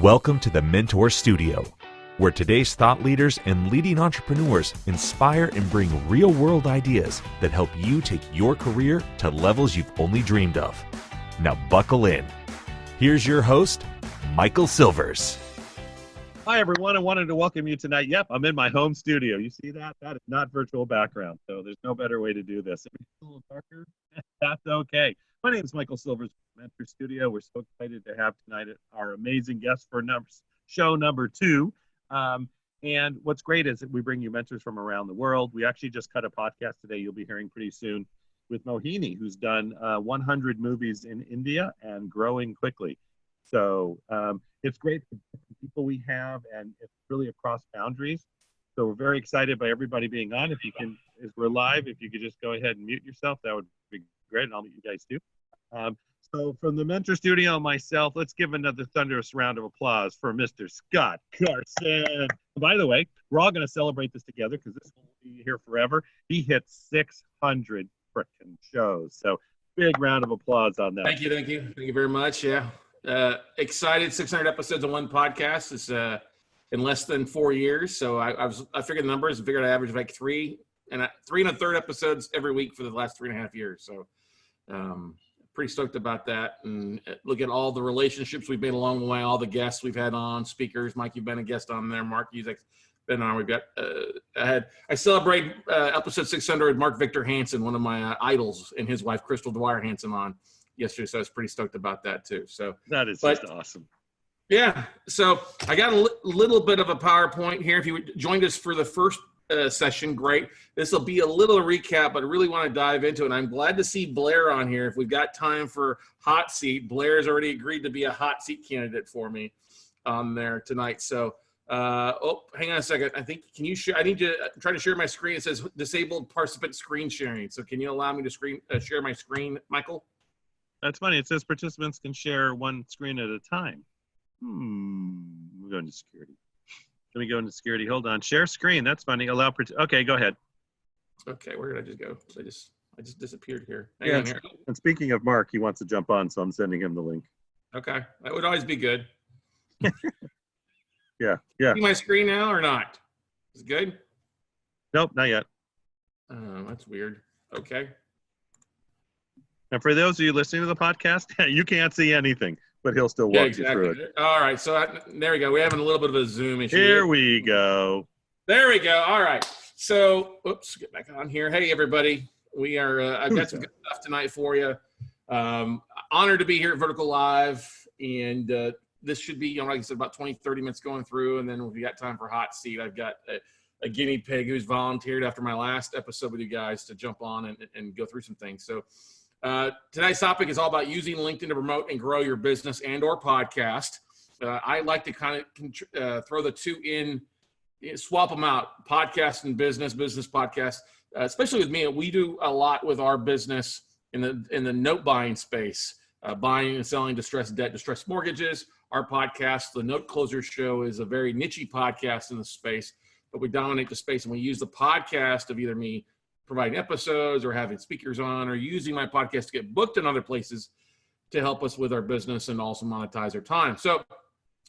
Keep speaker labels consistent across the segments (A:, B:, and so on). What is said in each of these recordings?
A: Welcome to the Mentor Studio, where today's thought leaders and leading entrepreneurs inspire and bring real-world ideas that help you take your career to levels you've only dreamed of. Now buckle in. Here's your host, Michael Silvers.
B: Hi, everyone. I wanted to welcome you tonight. Yep, I'm in my home studio. You see that? That is not virtual background, so there's no better way to do this. If it's a little darker, that's okay. My name is Michael Silvers, Mentor Studio. We're so excited to have tonight our amazing guest for show number 2. And what's great is that we bring you mentors from around the world. We actually just cut a podcast today you'll be hearing pretty soon with Mohini, who's done 100 movies in India and growing quickly. So it's great for the people we have, and it's really across boundaries. So we're very excited by everybody being on. If you can, as we're live, if you could just go ahead and mute yourself, that would be great, and I'll mute you guys too. So from the Mentor Studio and myself, let's give another thunderous round of applause for Mr. Scott Carson. By the way, we're all going to celebrate this together because this will be here forever. He hit 600 frickin' shows. So big round of applause on that.
C: Thank you. Thank you very much. Yeah. Excited. 600 episodes on one podcast is in less than 4 years. So I figured the numbers and figured I averaged like 3 1/3 episodes every week for the last 3.5 years. So pretty stoked about that, and look at all the relationships we've made along the way, all the guests we've had on, speakers. Mike, you've been a guest on there. Mark, you've been on. We've got I celebrate episode 600 with Mark Victor Hansen, one of my idols, and his wife Crystal Dwyer Hansen on yesterday. So I was pretty stoked about that too. So
B: that is just awesome.
C: Yeah. So I got a little bit of a PowerPoint here. If you joined us for the first session, great. This will be a little recap, but I really want to dive into it. And I'm glad to see Blair on here. If we've got time for hot seat, Blair's already agreed to be a hot seat candidate for me on there tonight. So, hang on a second. I think, can you share? I need to try to share my screen. It says disabled participant screen sharing. So can you allow me to share my screen, Michael?
B: That's funny. It says participants can share one screen at a time. We're going to security. Let me go into security. Hold on. Share screen. That's funny. Okay, go ahead.
C: Okay, where did I just go? I just disappeared here.
B: Hang on here. And speaking of Mark, he wants to jump on, so I'm sending him the link.
C: Okay, that would always be good.
B: Yeah.
C: See my screen now or not? Is it good?
B: Nope, not yet.
C: That's weird. Okay.
B: And for those of you listening to the podcast, you can't see anything, but he'll still walk you through it.
C: All right, so there we go. We're having a little bit of a Zoom issue.
B: Here we go.
C: There we go. All right. So, get back on here. Hey, everybody. We are. I've got some good stuff tonight for you. Honored to be here at Vertical Live, and this should be, like I said, about 20, 30 minutes going through, and then if we got time for hot seat, I've got a guinea pig who's volunteered after my last episode with you guys to jump on and go through some things. So. Tonight's topic is all about using LinkedIn to promote and grow your business and or podcast. I like to kind of throw the two in, swap them out, podcast and business podcast. Especially with me, we do a lot with our business in the note buying space, buying and selling distressed debt, distressed mortgages. Our podcast, the Note Closer Show, is a very niche podcast in the space, but we dominate the space, and we use the podcast of either me providing episodes or having speakers on or using my podcast to get booked in other places to help us with our business and also monetize our time. So,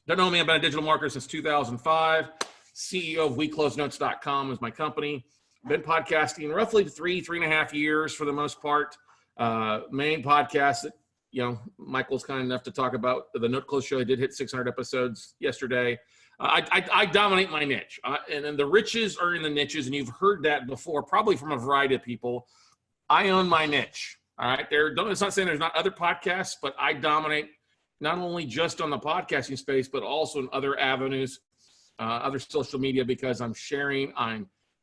C: don't know me, I've been a digital marketer since 2005. CEO of WeCloseNotes.com is my company. Been podcasting roughly 3.5 years for the most part. Main podcast that, Michael's kind enough to talk about, the Note Close Show. I did hit 600 episodes yesterday. I dominate my niche, and the riches are in the niches, and you've heard that before, probably from a variety of people. I own my niche. All right, it's not saying there's not other podcasts, but I dominate not only just on the podcasting space, but also in other avenues, other social media, because I'm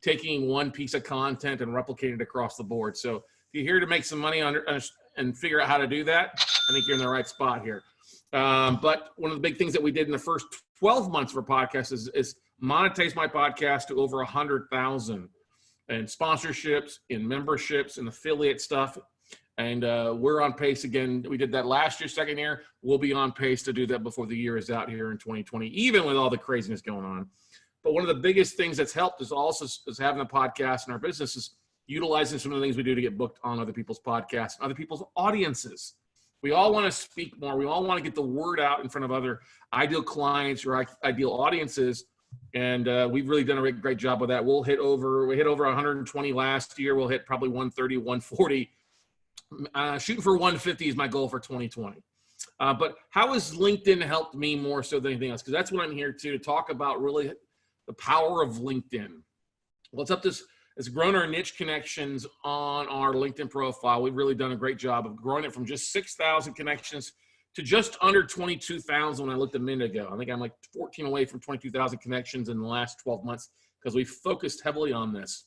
C: taking one piece of content and replicating it across the board. So if you're here to make some money and figure out how to do that, I think you're in the right spot here. But one of the big things that we did in the first 12 months for podcasts is monetize my podcast to over 100,000 in sponsorships, in memberships, and affiliate stuff. And we're on pace again. We did that last year, second year. We'll be on pace to do that before the year is out here in 2020, even with all the craziness going on. But one of the biggest things that's helped is having a podcast in our business is utilizing some of the things we do to get booked on other people's podcasts and other people's audiences. We all want to speak more. We all want to get the word out in front of other ideal clients or ideal audiences. And we've really done a great job with that. We hit over 120 last year. We'll hit probably 130, 140. Shooting for 150 is my goal for 2020. But how has LinkedIn helped me more so than anything else? Because that's what I'm here to talk about, really the power of LinkedIn. Well, it's grown our niche connections on our LinkedIn profile. We've really done a great job of growing it from just 6,000 connections to just under 22,000 when I looked a minute ago. I think I'm like 14 away from 22,000 connections in the last 12 months because we focused heavily on this.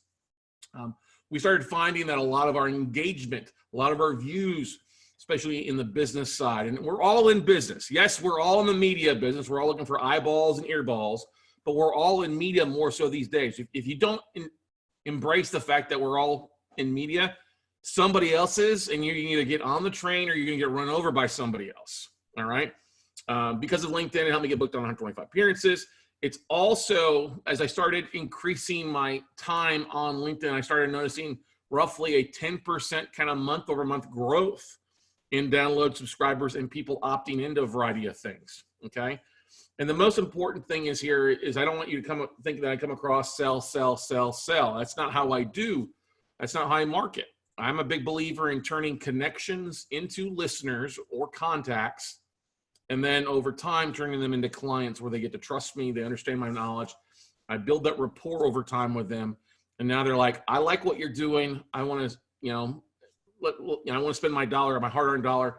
C: We started finding that a lot of our engagement, a lot of our views, especially in the business side, and we're all in business. Yes, we're all in the media business. We're all looking for eyeballs and earballs, but we're all in media more so these days. If you don't embrace the fact that we're all in media, somebody else is, and you can either get on the train or you're going to get run over by somebody else. All right. Because of LinkedIn, it helped me get booked on 125 appearances. It's also, as I started increasing my time on LinkedIn, I started noticing roughly a 10% kind of month over month growth in download subscribers and people opting into a variety of things. Okay. And the most important thing is here is I don't want you to think that I come across sell, sell, sell, sell. That's not how I do. That's not how I market. I'm a big believer in turning connections into listeners or contacts, and then over time, turning them into clients where they get to trust me. They understand my knowledge. I build that rapport over time with them. And now they're like, I like what you're doing. I want to, I want to spend my dollar, my hard-earned dollar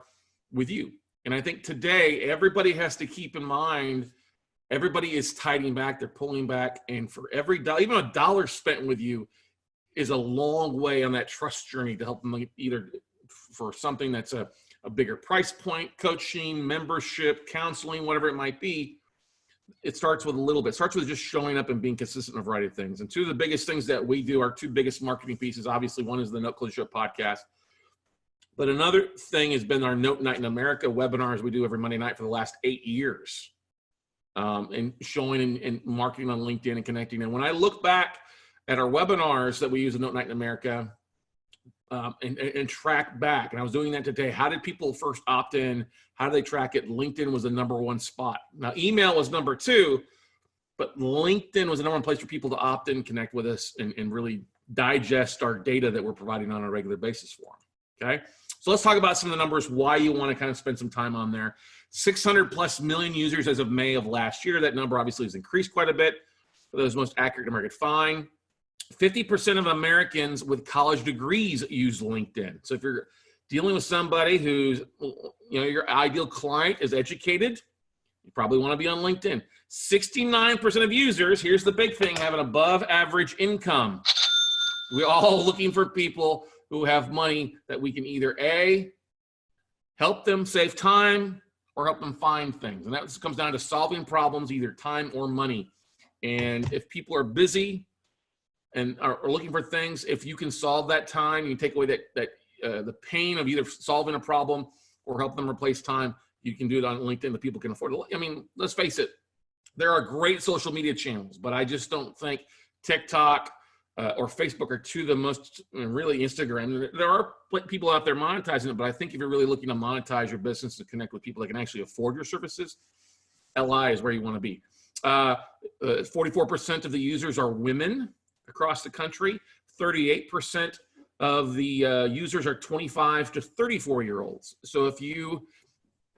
C: with you. And I think today, everybody has to keep in mind, everybody is tightening back, they're pulling back. And for every dollar, even a dollar spent with you is a long way on that trust journey to help them either for something that's a bigger price point, coaching, membership, counseling, whatever it might be. It starts with a little bit. It starts with just showing up and being consistent in a variety of things. And two of the biggest things that we do, our two biggest marketing pieces, obviously one is the Note Close Show podcast. But another thing has been our Note Night in America webinars we do every Monday night for the last 8 years. And showing and marketing on LinkedIn and connecting. And when I look back at our webinars that we use at Note Night in America and track back, and I was doing that today, how did people first opt in? How do they track it? LinkedIn was the #1 spot. Now, email was number 2, but LinkedIn was the #1 place for people to opt in, connect with us, and really digest our data that we're providing on a regular basis for them. Okay? So let's talk about some of the numbers, why you want to kind of spend some time on there. 600+ million users as of May of last year. That number obviously has increased quite a bit. For those most accurate number I could find. 50% of Americans with college degrees use LinkedIn. So if you're dealing with somebody who's, your ideal client is educated, you probably want to be on LinkedIn. 69% of users, here's the big thing, have an above average income. We're all looking for people who have money that we can either A, help them save time or help them find things. And that comes down to solving problems, either time or money. And if people are busy and are looking for things, if you can solve that time, you take away the pain of either solving a problem or help them replace time, you can do it on LinkedIn that people can afford. I mean, let's face it, there are great social media channels, but I just don't think TikTok or Facebook are two of the most, really Instagram. There are people out there monetizing it, but I think if you're really looking to monetize your business to connect with people that can actually afford your services, LI is where you want to be. 44% of the users are women across the country. 38% of the users are 25 to 34-year-olds. So if you,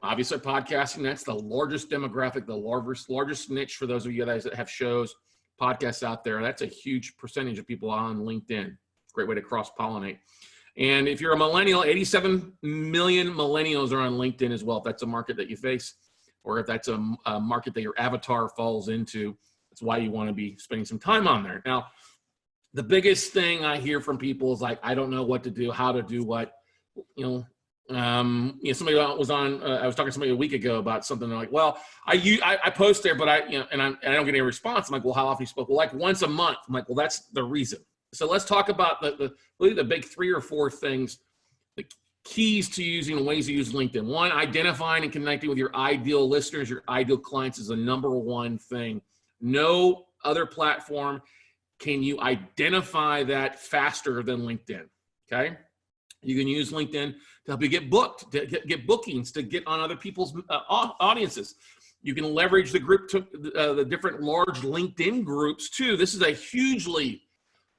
C: obviously podcasting, that's the largest demographic, the largest niche for those of you guys that have shows, podcasts out there. That's a huge percentage of people on LinkedIn. Great way to cross-pollinate. And if you're a millennial, 87 million millennials are on LinkedIn as well. If that's a market that you face, or if that's a market that your avatar falls into, that's why you want to be spending some time on there. Now, the biggest thing I hear from people is like, I don't know what to do, how to do what. Somebody was on. I was talking to somebody a week ago about something. They're like, "Well, I post there, but I don't get any response." I'm like, "Well, how often you spoke?" "Well, like once a month." I'm like, "Well, that's the reason." So let's talk about really the big 3 or 4 things, the keys to using and ways to use LinkedIn. One, identifying and connecting with your ideal listeners, your ideal clients is the #1 thing. No other platform can you identify that faster than LinkedIn. Okay. You can use LinkedIn to help you get booked, to get bookings, to get on other people's audiences. You can leverage the group to the different large LinkedIn groups too. This is a hugely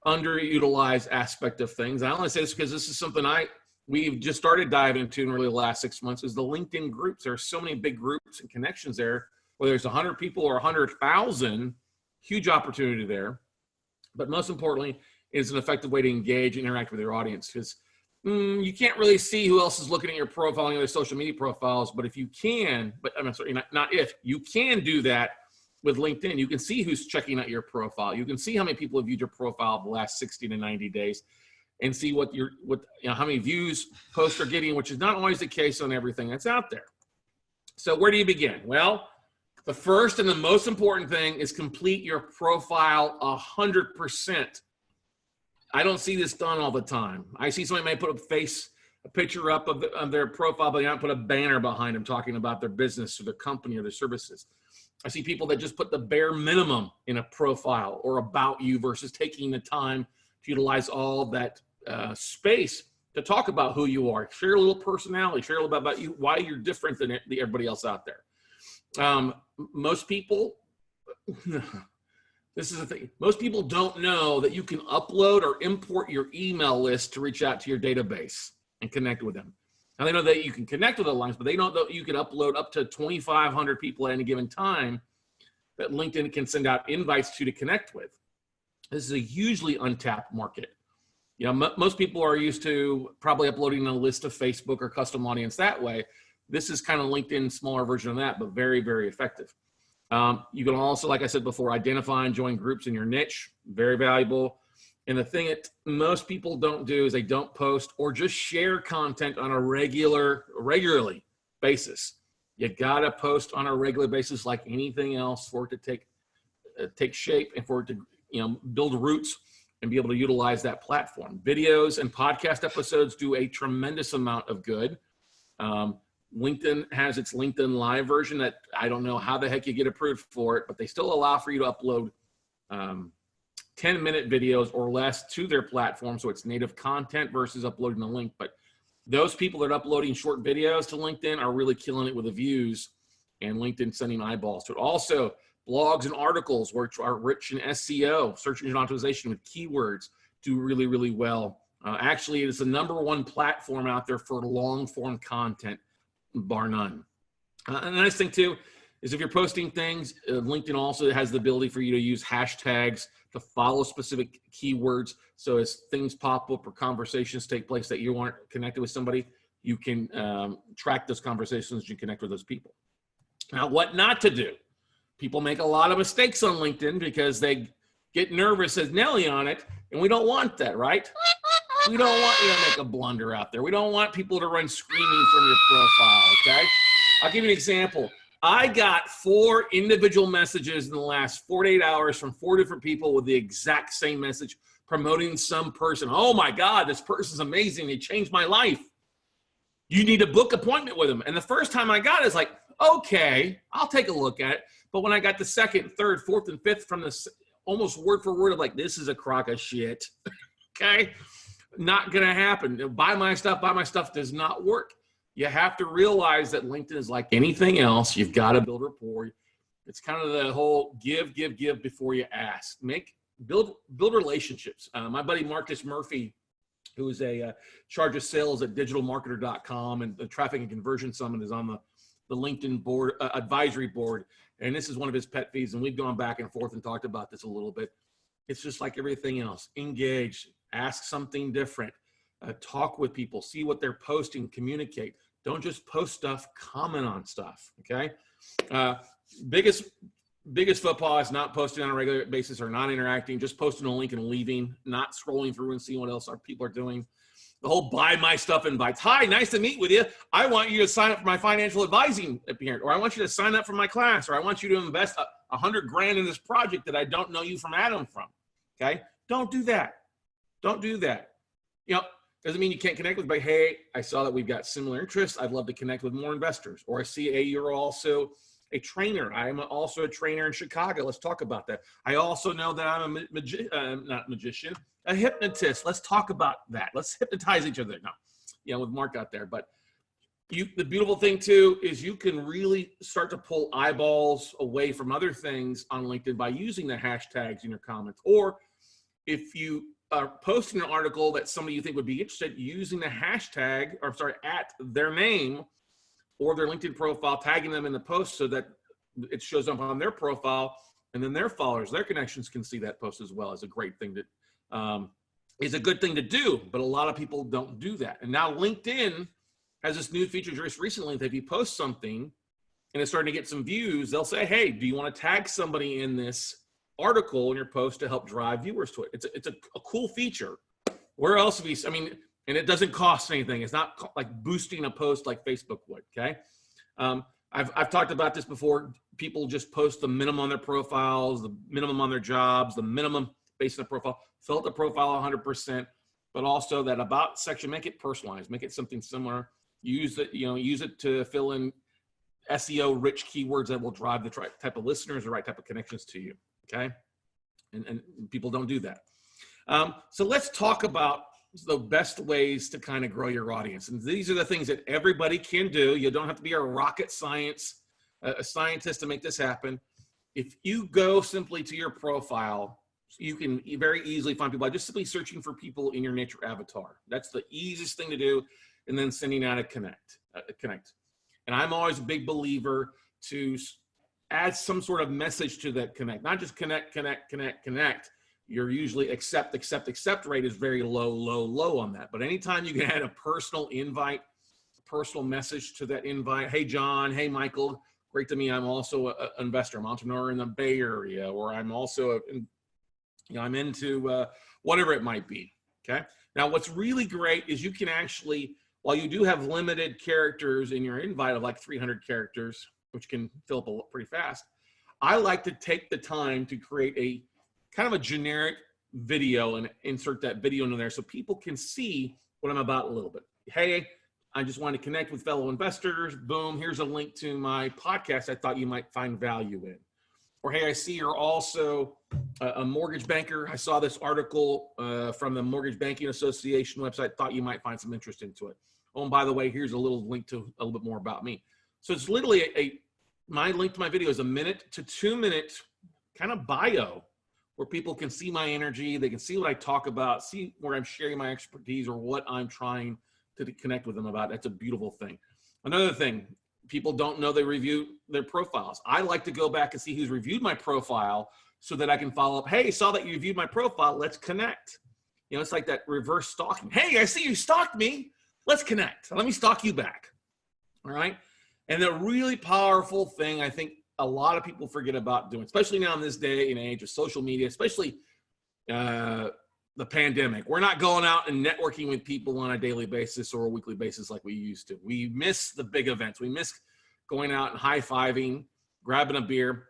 C: underutilized aspect of things. I only say this because this is something we've just started diving into in really the last 6 months, is the LinkedIn groups. There are so many big groups and connections there, whether it's 100 people or 100,000, huge opportunity there. But most importantly, it's an effective way to engage and interact with your audience, because you can't really see who else is looking at your profile and other social media profiles. But if you can, not if, you can do that with LinkedIn. You can see who's checking out your profile. You can see how many people have viewed your profile the last 60 to 90 days, and see how many views posts are getting, which is not always the case on everything that's out there. So where do you begin? Well, the first and the most important thing is complete your profile 100%. I don't see this done all the time. I see somebody might put a picture up of their profile, but they don't put a banner behind them talking about their business or their company or their services. I see people that just put the bare minimum in a profile or about you versus taking the time to utilize all that space to talk about who you are. Share a little personality, share a little bit about you, why you're different than everybody else out there. Most people, this is the thing, most people don't know that you can upload or import your email list to reach out to your database and connect with them. Now, they know that you can connect with the lines, but they don't know that you can upload up to 2,500 people at any given time that LinkedIn can send out invites to connect with. This is a hugely untapped market. Most people are used to probably uploading a list of Facebook or custom audience that way. This is kind of LinkedIn's smaller version of that, but very, very effective. You can also, like I said before, identify and join groups in your niche. Very valuable. And the thing that most people don't do is they don't post or just share content on a regularly basis. You got to post on a regular basis like anything else for it to take shape and for it to build roots and be able to utilize that platform. Videos and podcast episodes do a tremendous amount of good. LinkedIn has its LinkedIn Live version that I don't know how the heck you get approved for it, but they still allow for you to upload 10-minute videos or less to their platform. So it's native content versus uploading a link. But those people that are uploading short videos to LinkedIn are really killing it with the views, and LinkedIn sending eyeballs to it. Also, blogs and articles which are rich in SEO, search engine optimization with keywords, do really, really well. Actually, it is the #1 platform out there for long form content, bar none. And the nice thing too is if you're posting things, LinkedIn also has the ability for you to use hashtags to follow specific keywords. So as things pop up or conversations take place that you aren't connected with somebody, you can track those conversations as you connect with those people. Now, what not to do. People make a lot of mistakes on LinkedIn because they get nervous as Nelly on it, and we don't want that, right? We don't want you to make a blunder out there. We don't want people to run screaming from your profile, okay? I'll give you an example. I got 4 individual messages in the last 48 hours from 4 different people with the exact same message promoting some person. Oh my God, this person's amazing. They changed my life. You need to book an appointment with them. And the first time I got it, it's like, okay, I'll take a look at it. But when I got the 2nd, 3rd, 4th, and 5th from this almost word for word of like, this is a crock of shit, okay? Not gonna happen. Buy my stuff does not work. You have to realize that LinkedIn is like anything else. You've got to build rapport. It's kind of the whole give before you ask. Build relationships. My buddy Marcus Murphy, who is a charge of sales at digitalmarketer.com, and the Traffic and Conversion Summit is on the LinkedIn board advisory board. And this is one of his pet peeves, and we've gone back and forth and talked about this a little bit. It's just like everything else. Engage, ask something different, talk with people, see what they're posting, communicate. Don't just post stuff, comment on stuff, okay? Biggest football is not posting on a regular basis or not interacting, just posting a link and leaving, not scrolling through and seeing what else our people are doing. The whole buy my stuff invites. Hi, nice to meet with you. I want you to sign up for my financial advising appearance, or I want you to sign up for my class, or I want you to invest $100,000 in this project that I don't know you from Adam from. Okay? Don't do that. Don't do that. Doesn't mean you can't connect with, but hey, I saw that we've got similar interests. I'd love to connect with more investors. Or I see you're also a trainer. I'm also a trainer in Chicago. Let's talk about that. I also know that I'm a hypnotist. Let's talk about that. Let's hypnotize each other. No, with Mark out there. But the beautiful thing too is you can really start to pull eyeballs away from other things on LinkedIn by using the hashtags in your comments. Or if you are posting an article that somebody you think would be interested, using the hashtag, or sorry, at their name or their LinkedIn profile, tagging them in the post so that it shows up on their profile, and then their followers, their connections can see that post as well. Is a great thing that is a good thing to do, but a lot of people don't do that. And now LinkedIn has this new feature just recently that if you post something and it's starting to get some views, they'll say, hey, do you want to tag somebody in this article in your post to help drive viewers to it? It's a cool feature. Where else have you, and it doesn't cost anything. It's not like boosting a post like Facebook would, okay? I've talked about this before. People just post the minimum on their profiles, the minimum on their jobs, the minimum based on the profile. Fill out the profile 100%, but also that about section, make it personalized, make it something similar. Use it to fill in SEO rich keywords that will drive the right type of listeners, the right type of connections to you, okay? And people don't do that. So let's talk about the best ways to kind of grow your audience. And these are the things that everybody can do. You don't have to be a rocket scientist to make this happen. If you go simply to your profile, you can very easily find people by just simply searching for people in your nature avatar. That's the easiest thing to do. And then sending out a connect. And I'm always a big believer to add some sort of message to that connect, not just connect. You're usually accept rate is very low on that. But anytime you can add a personal invite, personal message to that invite, hey, John, hey, Michael, great to meet you. I'm also an investor, I'm an entrepreneur in the Bay Area, or I'm also, I'm into whatever it might be, okay? Now, what's really great is you can actually, while you do have limited characters in your invite of like 300 characters, which can fill up pretty fast, I like to take the time to create a kind of a generic video and insert that video into there so people can see what I'm about a little bit. Hey, I just want to connect with fellow investors. Boom, here's a link to my podcast I thought you might find value in. Or, hey, I see you're also a mortgage banker. I saw this article from the Mortgage Banking Association website, thought you might find some interest into it. Oh, and by the way, here's a little link to a little bit more about me. So it's literally my link to my video is a 1 to 2 minute kind of bio where people can see my energy. They can see what I talk about, see where I'm sharing my expertise or what I'm trying to connect with them about. That's a beautiful thing. Another thing, people don't know they review their profiles. I like to go back and see who's reviewed my profile so that I can follow up. Hey, saw that you reviewed my profile. Let's connect. It's like that reverse stalking. Hey, I see you stalked me. Let's connect. Let me stalk you back. All right. And the really powerful thing I think a lot of people forget about doing, especially now in this day and age of social media, especially the pandemic. We're not going out and networking with people on a daily basis or a weekly basis like we used to. We miss the big events. We miss going out and high-fiving, grabbing a beer.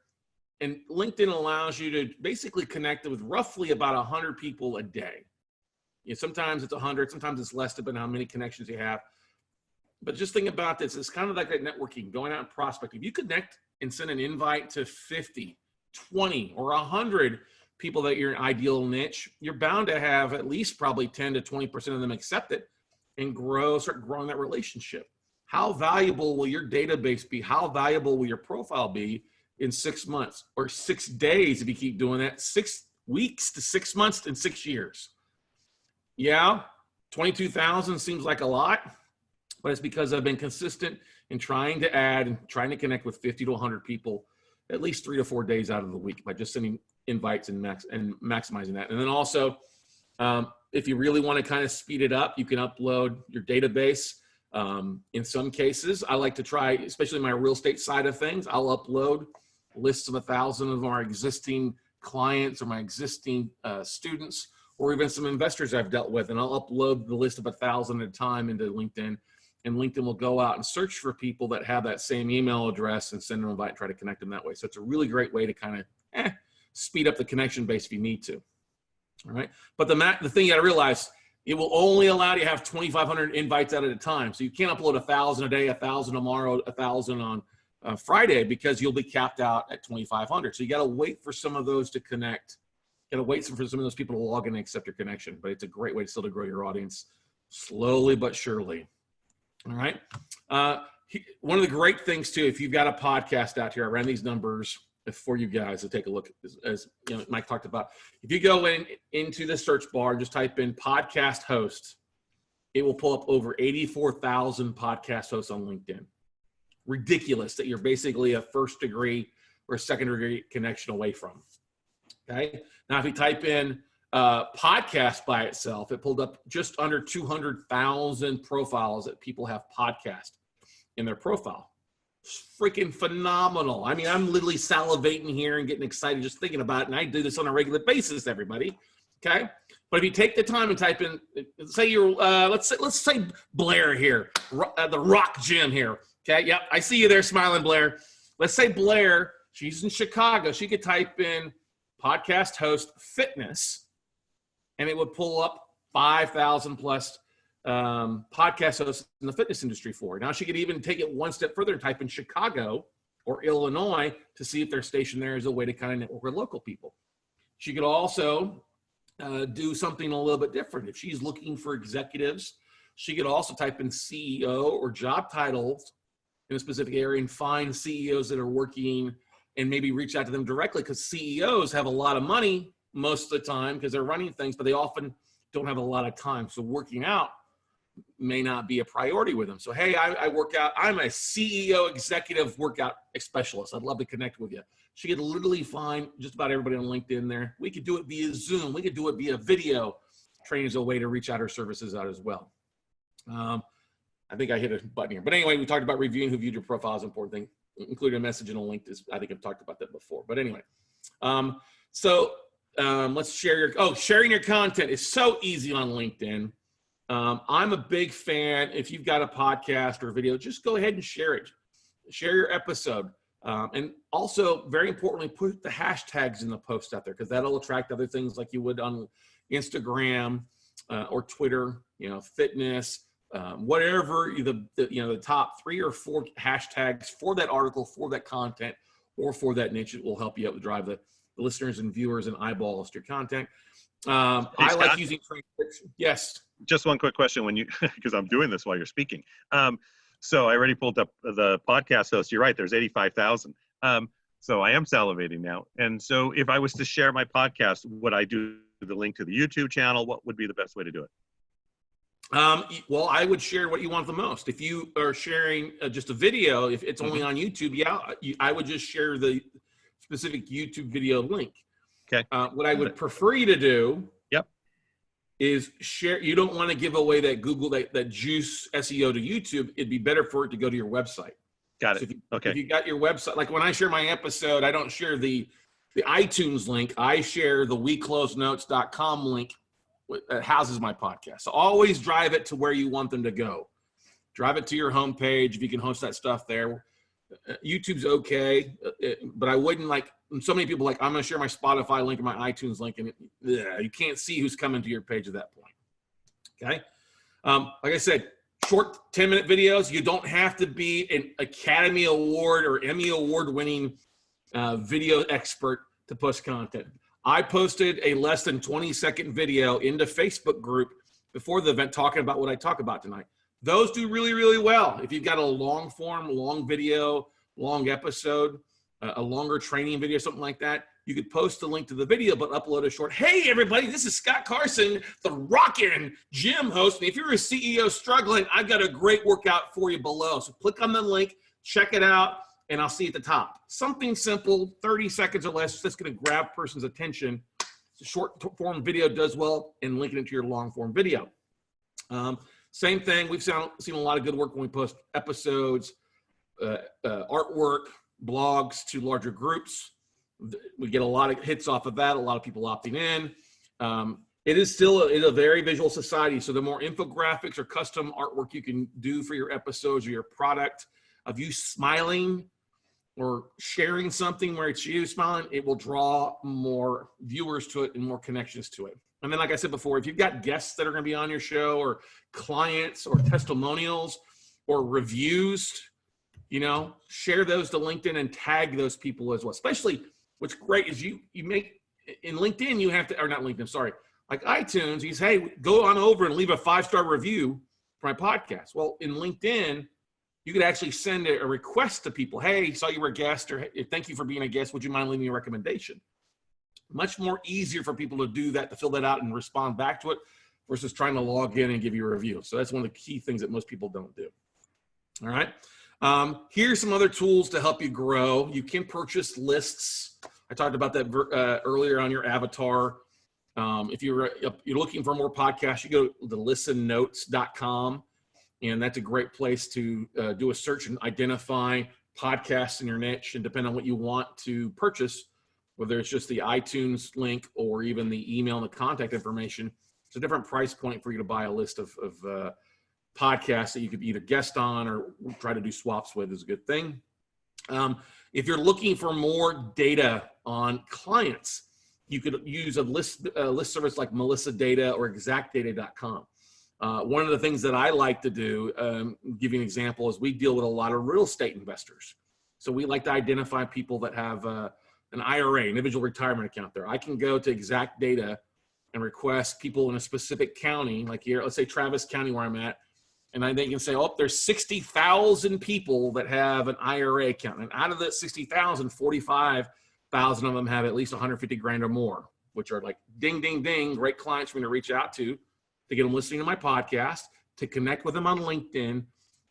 C: And LinkedIn allows you to basically connect with roughly about 100 people a day. Sometimes it's 100, sometimes it's less, depending on how many connections you have. But just think about this. It's kind of like that networking, going out and prospecting. If you connect and send an invite to 50, 20, or 100 people that you're an ideal niche, you're bound to have at least probably 10 to 20% of them accept it and start growing that relationship. How valuable will your database be? How valuable will your profile be in 6 months or 6 days if you keep doing that? 6 weeks to 6 months and 6 years. Yeah, 22,000 seems like a lot, but it's because I've been consistent in trying to add and trying to connect with 50 to 100 people at least 3 to 4 days out of the week by just sending invites and maximizing that. And then also, if you really want to kind of speed it up, you can upload your database. In some cases, I like to try, especially my real estate side of things, I'll upload lists of 1,000 of our existing clients or my existing students, or even some investors I've dealt with, and I'll upload the list of 1,000 at a time into LinkedIn, and LinkedIn will go out and search for people that have that same email address and send them an invite and try to connect them that way. So it's a really great way to kind of speed up the connection base if you need to. All right. But the thing you got to realize, it will only allow you to have 2,500 invites out at a time. So you can't upload 1,000 a day, 1,000 tomorrow, 1,000 on Friday, because you'll be capped out at 2,500. So you got to wait for some of those to connect. You got to wait for some of those people to log in and accept your connection. But it's a great way to still to grow your audience slowly but surely. All right. One of the great things too, if you've got a podcast out here, I ran these numbers for you guys to take a look, as you know, Mike talked about. If you go into the search bar and just type in podcast host, it will pull up over 84,000 podcast hosts on LinkedIn. Ridiculous that you're basically a first degree or second degree connection away from. Okay. Now, if you type in podcast by itself, it pulled up just under 200,000 profiles that people have podcast in their profile. It's freaking phenomenal. I mean, I'm literally salivating here and getting excited just thinking about it. And I do this on a regular basis, everybody. Okay. But if you take the time and type in, say you're, let's say Blair here, the Rock Gym here. Okay. Yep. I see you there smiling, Blair. Let's say Blair, she's in Chicago. She could type in podcast host fitness, and it would pull up 5,000 plus podcast hosts in the fitness industry for her. Now she could even take it one step further and type in Chicago or Illinois to see if their station there is a way to kind of network with local people. She could also do something a little bit different. If she's looking for executives, she could also type in CEO or job titles in a specific area and find CEOs that are working and maybe reach out to them directly, because CEOs have a lot of money most of the time because they're running things, but they often don't have a lot of time. So working out may not be a priority with them. So, hey, I work out. I'm a CEO executive workout specialist. I'd love to connect with you. She could literally find just about everybody on LinkedIn there. We could do it via Zoom. We could do it via video. Training is a way to reach out her services out as well. I think I hit a button here. But anyway, we talked about reviewing who viewed your profile is an important thing, including a message and a link. I think I've talked about that before. But anyway, let's share sharing your content is so easy on LinkedIn. I'm a big fan. If you've got a podcast or a video, just go ahead and share it. Share your episode. And also, very importantly, put the hashtags in the post out there, because that'll attract other things like you would on Instagram or Twitter, fitness, whatever the top 3 or 4 hashtags for that article, for that content, or for that niche. It will help you out to drive the listeners and viewers and eyeballs to your content. I like using transcription. Yes.
B: Just one quick question because I'm doing this while you're speaking. So I already pulled up the podcast host. You're right. There's 85,000. So I am salivating now. And so if I was to share my podcast, would I do the link to the YouTube channel? What would be the best way to do it?
C: Well, I would share what you want the most. If you are sharing just a video, if it's only on YouTube, I would just share the specific YouTube video link.
B: Okay.
C: What I would prefer you to do is share. You don't want to give away that Google, that juice SEO to YouTube. It'd be better for it to go to your website.
B: Got it.
C: So if you got your website, like when I share my episode, I don't share the iTunes link. I share the weclosenotes.com link that houses my podcast. So always drive it to where you want them to go. Drive it to your homepage if you can host that stuff there. YouTube's okay, but I wouldn't so many people I'm going to share my Spotify link and my iTunes link, and you can't see who's coming to your page at that point. Okay. Like I said, short 10-minute videos. You don't have to be an Academy Award or Emmy Award winning video expert to post content. I posted a less than 20-second video into Facebook group before the event talking about what I talk about tonight. Those do really, really well. If you've got a long form, long video, long episode, a longer training video, something like that, you could post the link to the video, but upload a short, hey, everybody, this is Scott Carson, the Rockin' Gym host. And if you're a CEO struggling, I've got a great workout for you below. So click on the link, check it out, and I'll see you at the top. Something simple, 30 seconds or less, that's going to grab a person's attention. The short form video does well, and link it into your long form video. Same thing. We've seen a lot of good work when we post episodes, artwork, blogs to larger groups. We get a lot of hits off of that. A lot of people opting in. It is still a very visual society. So the more infographics or custom artwork you can do for your episodes or your product of you smiling or sharing something where it's you smiling, it will draw more viewers to it and more connections to it. And then, like I said before, if you've got guests that are going to be on your show, or clients, or testimonials, or reviews, share those to LinkedIn and tag those people as well. Especially, what's great is you make in LinkedIn, you have to, or not LinkedIn, sorry, like iTunes, he's, hey, go on over and leave a 5-star review for my podcast. Well, in LinkedIn, you could actually send a request to people. Hey, saw you were a guest, or hey, thank you for being a guest. Would you mind leaving me a recommendation? Much more easier for people to do that, to fill that out and respond back to it versus trying to log in and give you a review. So that's one of the key things that most people don't do. All right. Here's some other tools to help you grow. You can purchase lists. I talked about that earlier on your avatar. If you're looking for more podcasts, you go to listennotes.com, and that's a great place to do a search and identify podcasts in your niche, and depending on what you want to purchase, whether it's just the iTunes link or even the email and the contact information, it's a different price point for you to buy a list of podcasts that you could either guest on or try to do swaps with is a good thing. If you're looking for more data on clients, you could use a list service like Melissa Data or exactdata.com. One of the things that I like to do, give you an example, is we deal with a lot of real estate investors. So we like to identify people that have an IRA, individual retirement account there. I can go to Exact Data and request people in a specific county, like here, let's say Travis County where I'm at, and they can say, oh, there's 60,000 people that have an IRA account. And out of that 60,000, 45,000 of them have at least 150 grand or more, which are like ding, ding, ding, great clients for me to reach out to get them listening to my podcast, to connect with them on LinkedIn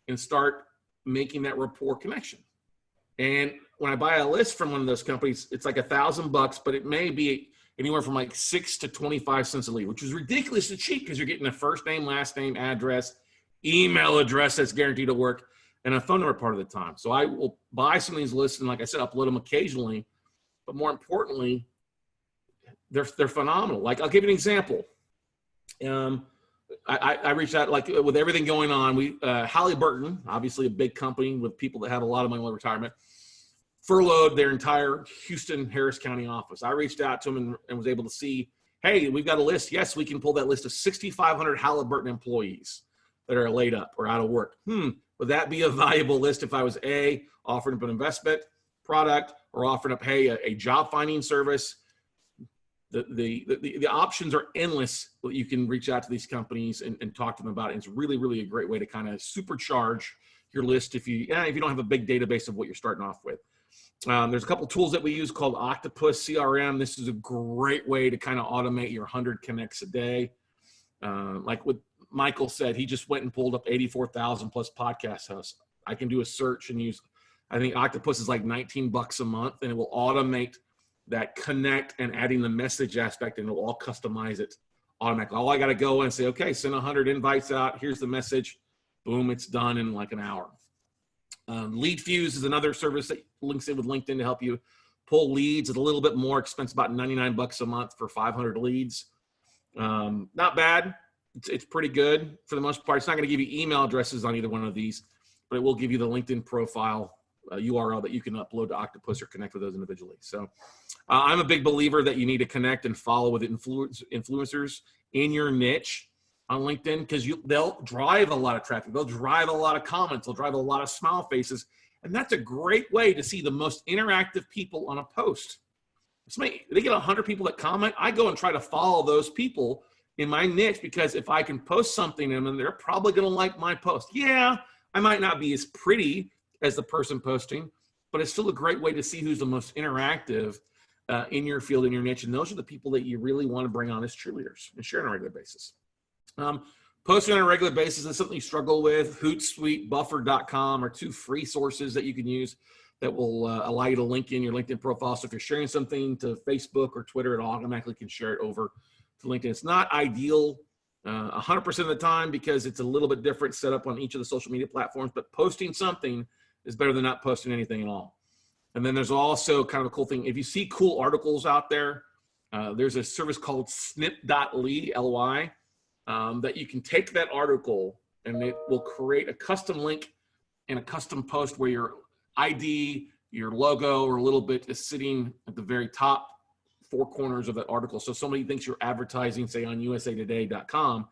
C: and start making that rapport connection. And when I buy a list from one of those companies, it's like $1,000, but it may be anywhere from like 6 to 25 cents a lead, which is ridiculously cheap because you're getting a first name, last name, address, email address that's guaranteed to work, and a phone number part of the time. So I will buy some of these lists and, like I said, upload them occasionally, but more importantly, they're phenomenal. Like, I'll give you an example. I reached out, like, with everything going on, Halliburton, obviously a big company with people that have a lot of money in retirement, furloughed their entire Houston, Harris County office. I reached out to them and was able to see, hey, we've got a list. Yes, we can pull that list of 6,500 Halliburton employees that are laid up or out of work. Would that be a valuable list if I was offering up an investment product or offering up, hey, a job finding service? The options are endless. You can reach out to these companies and talk to them about it. It's really, really a great way to kind of supercharge your list if you don't have a big database of what you're starting off with. There's a couple tools that we use called Octopus CRM. This is a great way to kind of automate your 100 connects a day. Like what Michael said, he just went and pulled up 84,000 plus podcast hosts. I can do a search and use, I think Octopus is like $19 a month, and it will automate that connect and adding the message aspect, and it'll all customize it automatically. All I got to go and say, okay, send 100 invites out. Here's the message. Boom, it's done in like an hour. Lead Fuse is another service that links in with LinkedIn to help you pull leads. It's a little bit more expensive, about $99 a month for 500 leads. Not bad. It's pretty good for the most part. It's not going to give you email addresses on either one of these, but it will give you the LinkedIn profile URL that you can upload to Octopus or connect with those individually. So I'm a big believer that you need to connect and follow with influencers in your niche on LinkedIn, because they'll drive a lot of traffic. They'll drive a lot of comments. They'll drive a lot of smile faces. And that's a great way to see the most interactive people on a post. They get 100 people that comment. I go and try to follow those people in my niche, because if I can post something in them, they're probably going to like my post. Yeah, I might not be as pretty as the person posting, but it's still a great way to see who's the most interactive in your field, in your niche. And those are the people that you really want to bring on as cheerleaders and share on a regular basis. Posting on a regular basis is something you struggle with. Hootsuite, Buffer.com are two free sources that you can use that will allow you to link in your LinkedIn profile. So if you're sharing something to Facebook or Twitter, it automatically can share it over to LinkedIn. It's not ideal 100% of the time because it's a little bit different setup on each of the social media platforms, but posting something is better than not posting anything at all. And then there's also kind of a cool thing. If you see cool articles out there, there's a service called snip.ly, L-Y, that you can take that article and it will create a custom link and a custom post where your ID, your logo, or a little bit is sitting at the very top 4 corners of that article. So somebody thinks you're advertising, say on usatoday.com,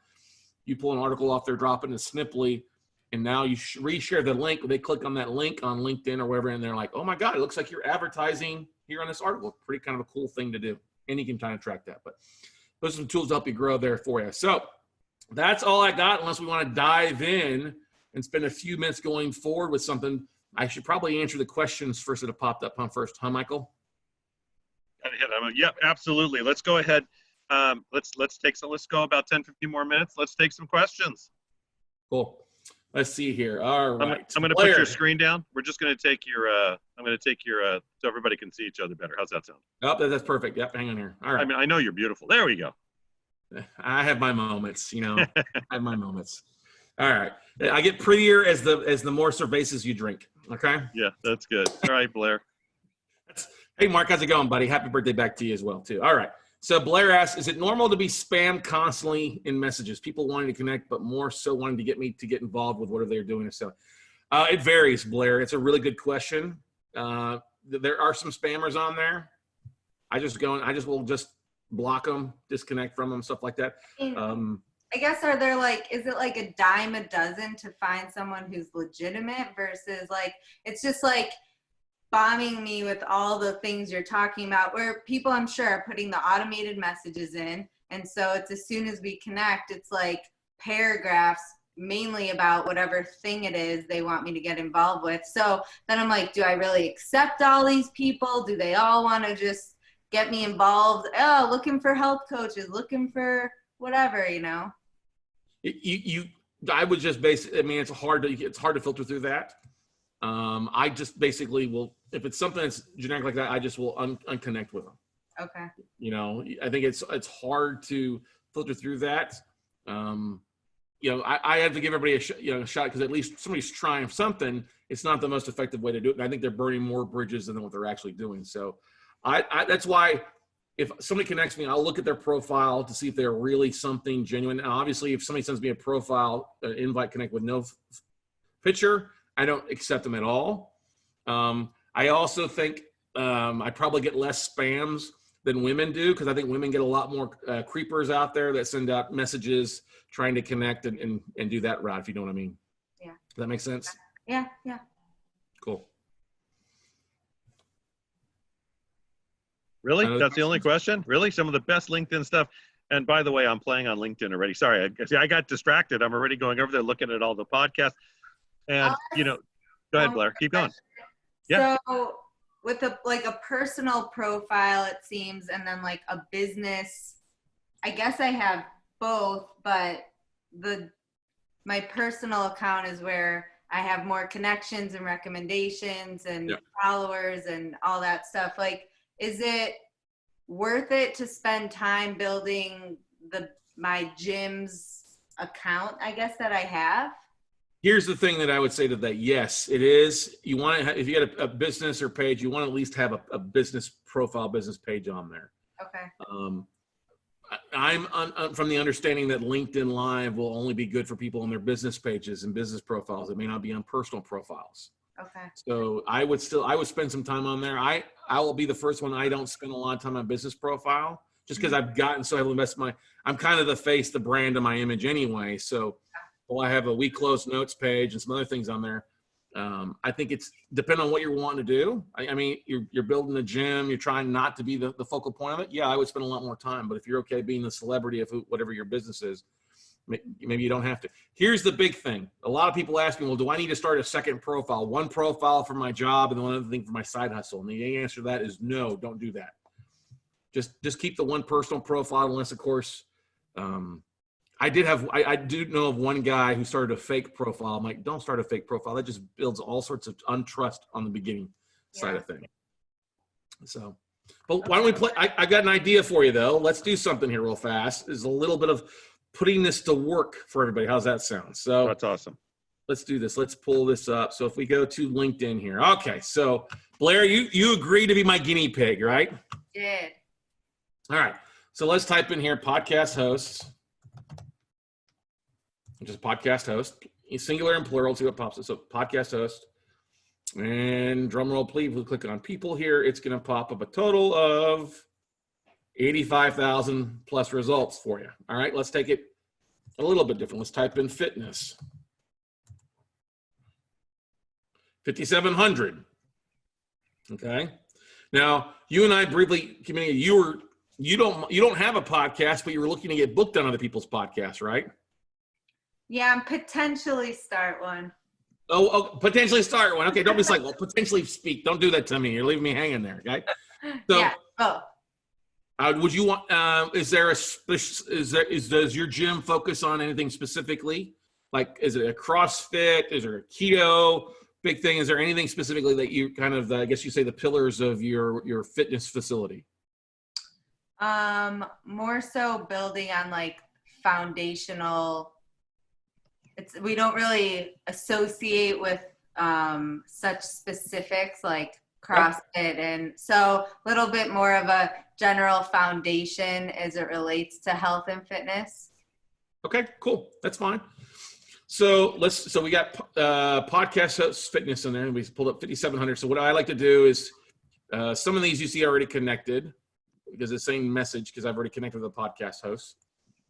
C: you pull an article off there, drop it in Sniply, and now you reshare the link. They click on that link on LinkedIn or wherever, and they're like, oh my God, it looks like you're advertising here on this article. Pretty kind of a cool thing to do. And you can kind of track that. But those are some tools to help you grow there for you. So that's all I got, unless we want to dive in and spend a few minutes going forward with something. I should probably answer the questions first that have popped up on first, huh, Michael?
B: Yep, absolutely. Let's go ahead. Let's go about 10, 15 more minutes. Let's take some questions.
C: Cool. Let's see here. All right.
B: I'm going to put your screen down. We're just going to take your, I'm going to take your, so everybody can see each other better. How's that sound?
C: Oh, that's perfect. Yep. Hang on here. All right.
B: I mean, I know you're beautiful. There we go.
C: I have my moments, you know, I have my moments. All right. I get prettier as the more cervezas you drink. Okay.
B: Yeah, that's good. All right, Blair.
C: Hey, Mark, how's it going, buddy? Happy birthday back to you as well, too. All right. So Blair asks, is it normal to be spammed constantly in messages? People wanting to connect, but more so wanting to get me to get involved with whatever they're doing. So it varies, Blair. It's a really good question. There are some spammers on there. I will just block them, disconnect from them, stuff like that.
D: I guess, is it like a dime a dozen to find someone who's legitimate versus it's just bombing me with all the things you're talking about, where people, I'm sure, are putting the automated messages in. And so it's as soon as we connect, it's like paragraphs mainly about whatever thing it is they want me to get involved with. So then I'm like, do I really accept all these people? Do they all want to just get me involved? Oh, looking for health coaches, looking for whatever, you know?
C: I would just basically, I mean, it's hard to filter through that. I just basically will, if it's something that's generic like that, I just will unconnect with them.
D: Okay.
C: You know, I think it's hard to filter through that. You know, I have to give everybody a shot, because at least somebody's trying something. It's not the most effective way to do it. And I think they're burning more bridges than what they're actually doing. So that's why if somebody connects me, I'll look at their profile to see if they're really something genuine. And obviously, if somebody sends me a profile, invite connect with no picture, I don't accept them at all. I also think I probably get less spams than women do, because I think women get a lot more creepers out there that send out messages trying to connect and do that route, if you know what I mean.
D: Yeah.
C: Does that make sense?
D: Yeah.
C: Cool.
B: Really? That's the only question? Really? Some of the best LinkedIn stuff. And by the way, I'm playing on LinkedIn already. Sorry, I got distracted. I'm already going over there looking at all the podcasts. And, go ahead, Blair. Keep going. Yeah.
D: So with a personal profile, it seems, and then a business, I guess I have both, but my personal account is where I have more connections and recommendations and followers and all that stuff. Is it worth it to spend time building my gym's account, I guess, that I have?
C: Here's the thing that I would say to that. Yes, it is. You want to, if you get a business or page, you want to at least have a business profile, business page on there.
D: Okay.
C: I'm from the understanding that LinkedIn Live will only be good for people on their business pages and business profiles. It may not be on personal profiles.
D: Okay.
C: So I would spend some time on there. I will be the first one. I don't spend a lot of time on business profile, just because I've gotten so heavily invested. I'm kind of the face, the brand of my image anyway. So I have a We Close Notes page and some other things on there. I think it's depending on what you're wanting to do. I mean, you're building a gym, you're trying not to be the focal point of it. Yeah, I would spend a lot more time, but if you're okay being the celebrity of whatever your business is, maybe you don't have to. Here's the big thing. A lot of people ask me, well, do I need to start a second profile? One profile for my job and then one other thing for my side hustle? And the answer to that is no, don't do that. Just keep the one personal profile, unless, of course, I do know of one guy who started a fake profile. I'm like, don't start a fake profile. That just builds all sorts of untrust on the beginning side of things. So, but why don't we play? I got an idea for you, though. Let's do something here real fast. There's a little bit of putting this to work for everybody. How's that sound? So
B: that's awesome.
C: Let's do this. Let's pull this up. So if we go to LinkedIn here. Okay. So Blair, you agree to be my guinea pig, right?
D: Did.
C: All right. So let's type in here podcast hosts. Just podcast host, singular and plural, see what pops up. So podcast host, and drum roll, please. We'll click on people here. It's going to pop up a total of 85,000 plus results for you. All right, let's take it a little bit different. Let's type in fitness. 5,700. Okay. Now, you and I briefly communicated, you were you don't have a podcast, but you were looking to get booked on other people's podcasts, right?
D: Yeah, I'm potentially start one.
C: Oh, potentially start one. Okay, don't be like, well, potentially speak. Don't do that to me. You're leaving me hanging there, okay? So,
D: Yeah. Oh.
C: would you want? Does your gym focus on anything specifically? Like, is it a CrossFit? Is there a keto big thing? Is there anything specifically that you kind of, I guess you say, the pillars of your fitness facility?
D: More so building on like foundational. We don't really associate with such specifics like CrossFit, and so a little bit more of a general foundation as it relates to health and fitness.
C: Okay, cool. That's fine. So we got podcast host fitness in there, and we pulled up 5,700. So what I like to do is some of these you see already connected because it's the same message because I've already connected with the podcast host.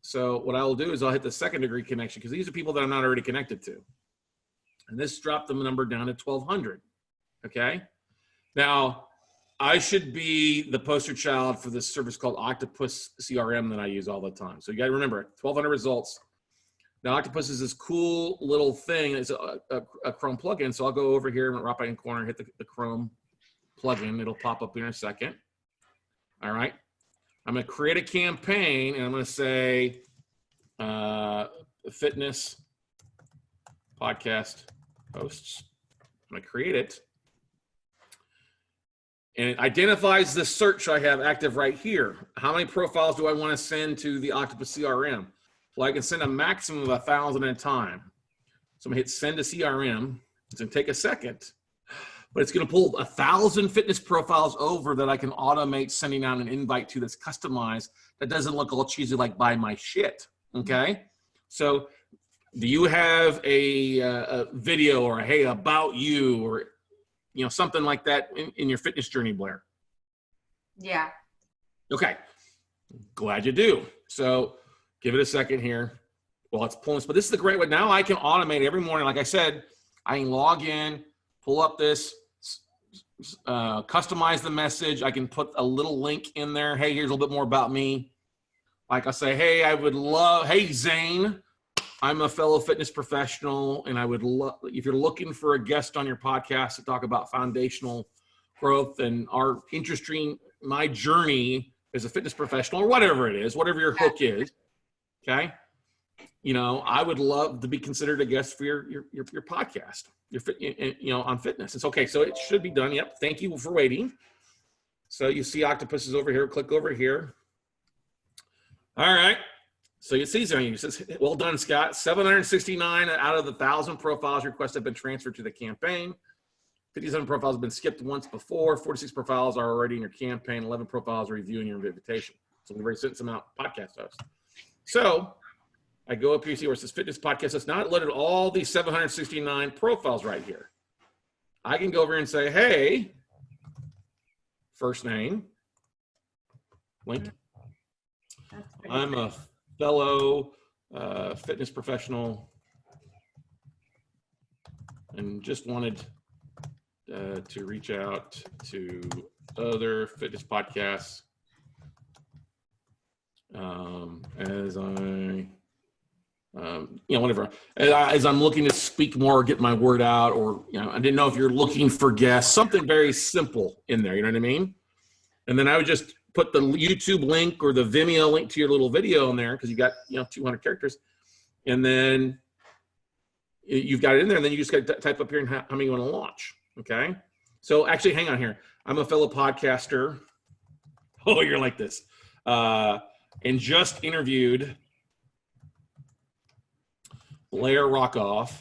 C: So what I'll do is I'll hit the second degree connection because these are people that I'm not already connected to. And this dropped the number down to 1,200. Okay. Now, I should be the poster child for this service called Octopus CRM that I use all the time. So you got to remember, 1,200 results. Now, Octopus is this cool little thing. It's a Chrome plugin. So I'll go over here in the right hand corner, hit the Chrome plugin. It'll pop up in a second. All right. I'm going to create a campaign, and I'm going to say fitness podcast hosts. I'm going to create it. And it identifies the search I have active right here. How many profiles do I want to send to the Octopus CRM? Well, I can send a maximum of 1,000 at a time. So I'm going to hit send to CRM. It's going to take a second. But it's going to pull 1,000 fitness profiles over that I can automate sending out an invite to that's customized that doesn't look all cheesy like buy my shit. Okay. So do you have a video or a hey about you or something like that in your fitness journey, Blair?
D: Yeah.
C: Okay. Glad you do. So give it a second here. Well, it's pulling this, but this is the great way. Now I can automate every morning. Like I said, I can log in, pull up this, customize the message. I can put a little link in there. Hey, here's a little bit more about me. Like I say, hey, hey, Zane, I'm a fellow fitness professional, and I would love, if you're looking for a guest on your podcast to talk about foundational growth and my journey as a fitness professional or whatever it is, whatever your hook is. Okay. I would love to be considered a guest for your podcast, on fitness. It's okay. So it should be done. Yep. Thank you for waiting. So you see Octopus is over here. Click over here. All right. So you see Zane, it says, well done, Scott. 769 out of the 1,000 profiles requests have been transferred to the campaign. 57 profiles have been skipped once before. 46 profiles are already in your campaign. 11 profiles are reviewing your invitation. So we've already sent some out podcast hosts. So I go up here, you see where it says fitness podcast. It's not loaded all these 769 profiles right here. I can go over and say, hey, first name, link. I'm a fellow fitness professional and just wanted to reach out to other fitness podcasts as I whatever. As I'm looking to speak more, get my word out, or, I didn't know if you're looking for guests, something very simple in there, you know what I mean? And then I would just put the YouTube link or the Vimeo link to your little video in there because you got, 200 characters. And then you've got it in there, and then you just got to type up here and how many you want to launch. Okay. So actually, hang on here. I'm a fellow podcaster. Oh, you're like this. And just interviewed Blair Rockoff,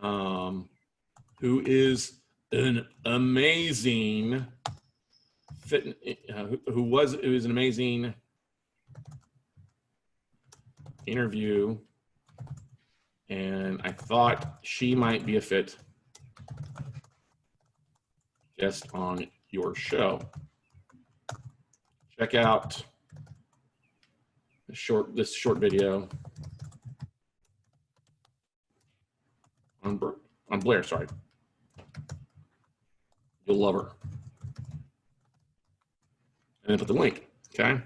C: who is an amazing who was an amazing interview, and I thought she might be a fit guest on your show. Check out this short video on Blair. Sorry, you'll love her. then put the link. Okay.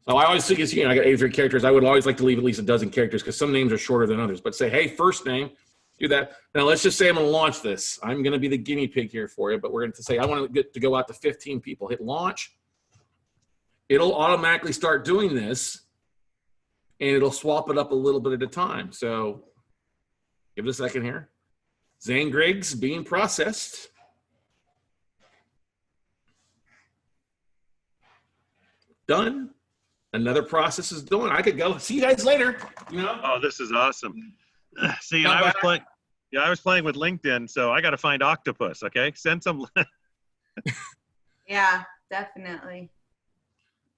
C: So I always think it's, I got 83 characters. I would always like to leave at least a dozen characters because some names are shorter than others. But say, hey, first name, do that. Now let's just say I'm going to launch this. I'm going to be the guinea pig here for you, but we're going to say I want to get to go out to 15 people. Hit launch. It'll automatically start doing this, and it'll swap it up a little bit at a time. So give it a second here. Zane Griggs being processed. Done. Another process is done. I could go. See you guys later.
B: Oh, this is awesome. See, and I was playing. Yeah, I was playing with LinkedIn, so I got to find Octopus. Okay, send some.
D: Yeah, definitely.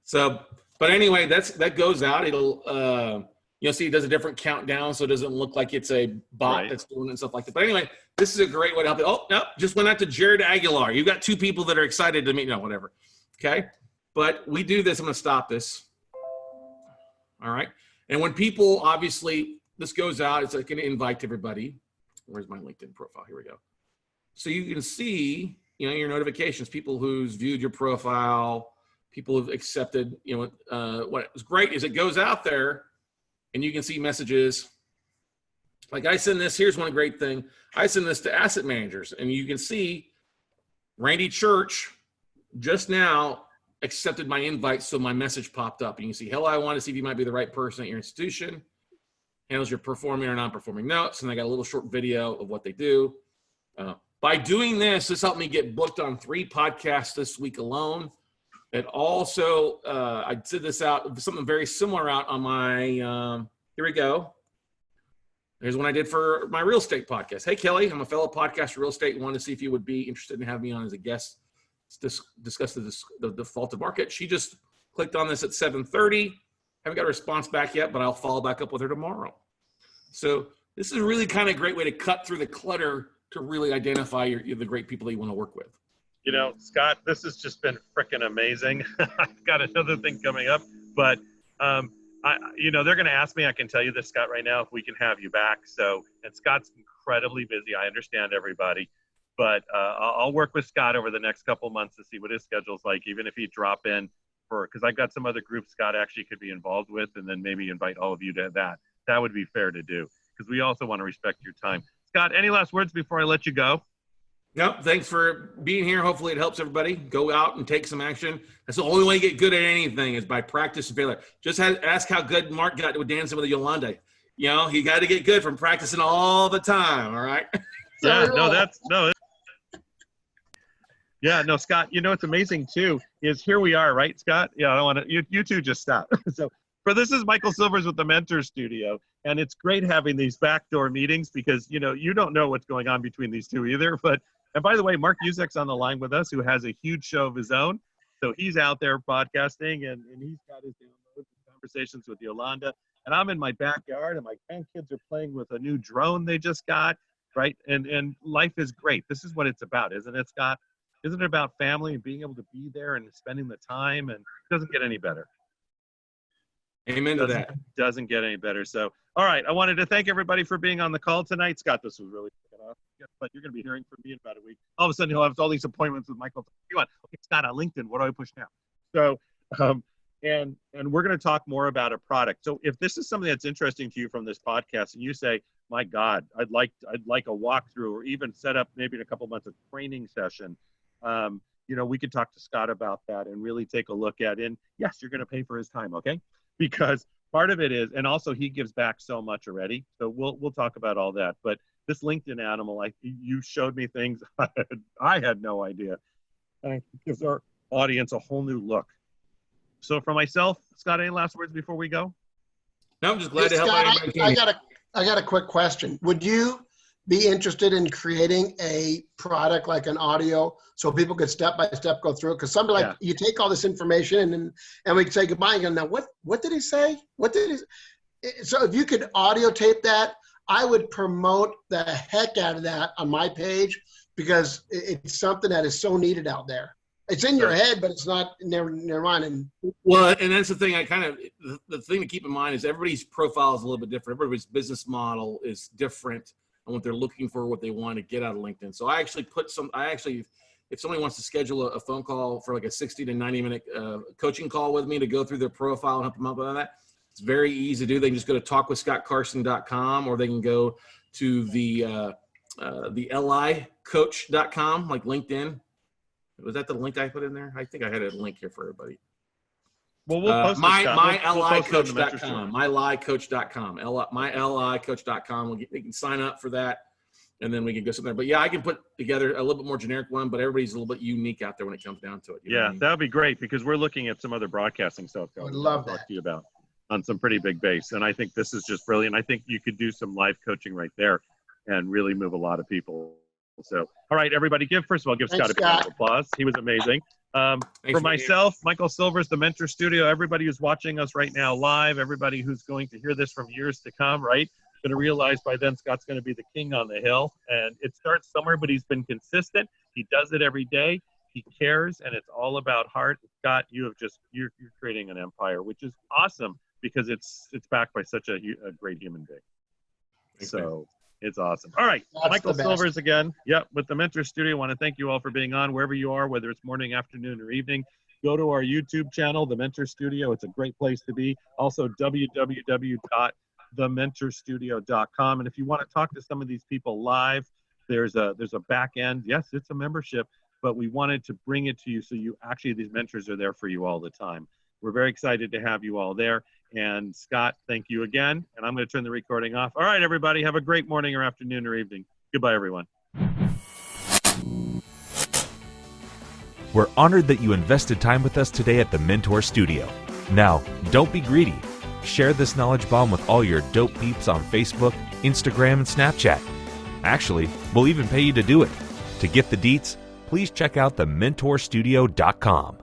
C: So, but anyway, that goes out. It'll see it does a different countdown, so it doesn't look like it's a bot that's doing it and stuff like that. But anyway, this is a great way to help you. Oh no, just went out to Jared Aguilar. You've got 2 people that are excited to meet. No, whatever. Okay, but we do this. I'm going to stop this. All right. And when people, obviously, this goes out, it's like an invite to everybody. Where's my LinkedIn profile? Here we go. So you can see, your notifications, people who's viewed your profile, people who've accepted, what is great is it goes out there and you can see messages. Like I send this, here's one great thing. I send this to asset managers and you can see Randy Church just now accepted my invite, so my message popped up. You can see, hello, I want to see if you might be the right person at your institution. Handles your performing or non-performing notes, and I got a little short video of what they do. By doing this helped me get booked on 3 podcasts this week alone. It also, I did this out, something very similar out on my, here we go. Here's one I did for my real estate podcast. Hey, Kelly, I'm a fellow podcaster for real estate. Wanted to see if you would be interested in having me on as a guest. Discuss the defaulted market. She just clicked on this at 7:30. Haven't got a response back yet, but I'll follow back up with her tomorrow. So this is really kind of a great way to cut through the clutter to really identify the great people that you want to work with.
B: Scott, this has just been freaking amazing. I've got another thing coming up, but they're going to ask me. I can tell you this, Scott, right now, if we can have you back. So, and Scott's incredibly busy. I understand everybody. But I'll work with Scott over the next couple months to see what his schedule's like, even if he drop in because I've got some other groups Scott actually could be involved with, and then maybe invite all of you to that. That would be fair to do because we also want to respect your time. Scott, any last words before I let you go?
C: No, thanks for being here. Hopefully it helps everybody. Go out and take some action. That's the only way to get good at anything is by practice and failure. Just ask how good Mark got with dancing with Yolanda. He got to get good from practicing all the time, all right? Yeah, no, Scott, what's amazing too is here we are, right, Scott? Yeah, I don't want to, you two just stop. So this is Michael Silvers with the Mentor Studio, and it's great having these backdoor meetings because, you don't know what's going on between these two either. And by the way, Mark Uzek's on the line with us, who has a huge show of his own. So he's out there podcasting, and he's got his downloads and conversations with Yolanda. And I'm in my backyard, and my grandkids are playing with a new drone they just got, right? And life is great. This is what it's about, isn't it, Scott? Isn't it about family and being able to be there and spending the time? And it doesn't get any better. Amen to that.
B: Doesn't get any better. So, all right. I wanted to thank everybody for being on the call tonight. Scott, this was really taken off. But you're going to be hearing from me in about a week. All of a sudden, he'll have all these appointments with Michael. Okay, Scott, on LinkedIn, what do I push now? So, and we're going to talk more about a product. So if this is something that's interesting to you from this podcast and you say, my God, I'd like a walkthrough or even set up maybe in a couple months a training session, we could talk to Scott about that and really take a look at it. And yes, you're going to pay for his time, okay? Because part of it is, and also he gives back so much already. So we'll talk about all that. But this LinkedIn animal, you showed me things I had no idea. And it gives our audience a whole new look. So for myself, Scott, any last words before we go?
C: No, I'm just glad to help anybody.
E: I got a quick question. Would you be interested in creating a product like an audio so people could step by step go through it? Because somebody you take all this information and we can say goodbye and go, now what did he say? So if you could audio tape that, I would promote the heck out of that on my page because it's something that is so needed out there. It's in your head, but it's not near mine.
C: Well, and that's the thing. The thing to keep in mind is everybody's profile is a little bit different. Everybody's business model is different and what they're looking for, what they want to get out of LinkedIn. So I actually if somebody wants to schedule a phone call for like a 60 to 90 minute coaching call with me to go through their profile and help them out with that, it's very easy to do. They can just go to talkwithscottcarson.com, or they can go to the licoach.com, like LinkedIn. Was that the link I put in there? I think I had a link here for everybody.
B: Well, we'll post
C: mylicoach.com, mylicoach.com, mylicoach.com. They can sign up for that, and then we can go somewhere. But yeah, I can put together a little bit more generic one, but everybody's a little bit unique out there when it comes down to it. You know what I mean?
B: That would be great, because we're looking at some other broadcasting stuff.
E: I would love
B: to
E: that.
B: talk to you about on some pretty big base, and I think this is just brilliant. I think you could do some live coaching right there and really move a lot of people. So, all right, everybody, first of all, give Scott a big round of applause. He was amazing. For myself, Michael Silvers, the Mentor Studio, everybody who's watching us right now live, everybody who's going to hear this from years to come, right, going to realize by then Scott's going to be the king on the hill. And it starts somewhere, but he's been consistent. He does it every day. He cares, and it's all about heart. Scott, you're creating an empire, which is awesome, because it's backed by such a great human being. So it's awesome. All right,
E: That's
B: Michael
E: the best.
B: Silvers again. Yep, with the Mentor Studio. I want to thank you all for being on wherever you are, whether it's morning, afternoon, or evening. Go to our YouTube channel, The Mentor Studio. It's a great place to be. Also, www.thementorstudio.com. And if you want to talk to some of these people live, there's a back end. Yes, it's a membership, but we wanted to bring it to you so these mentors are there for you all the time. We're very excited to have you all there. And Scott, thank you again. And I'm going to turn the recording off. All right, everybody, have a great morning or afternoon or evening. Goodbye, everyone.
A: We're honored that you invested time with us today at the Mentor Studio. Now, don't be greedy. Share this knowledge bomb with all your dope peeps on Facebook, Instagram, and Snapchat. Actually, we'll even pay you to do it. To get the deets, please check out thementorstudio.com.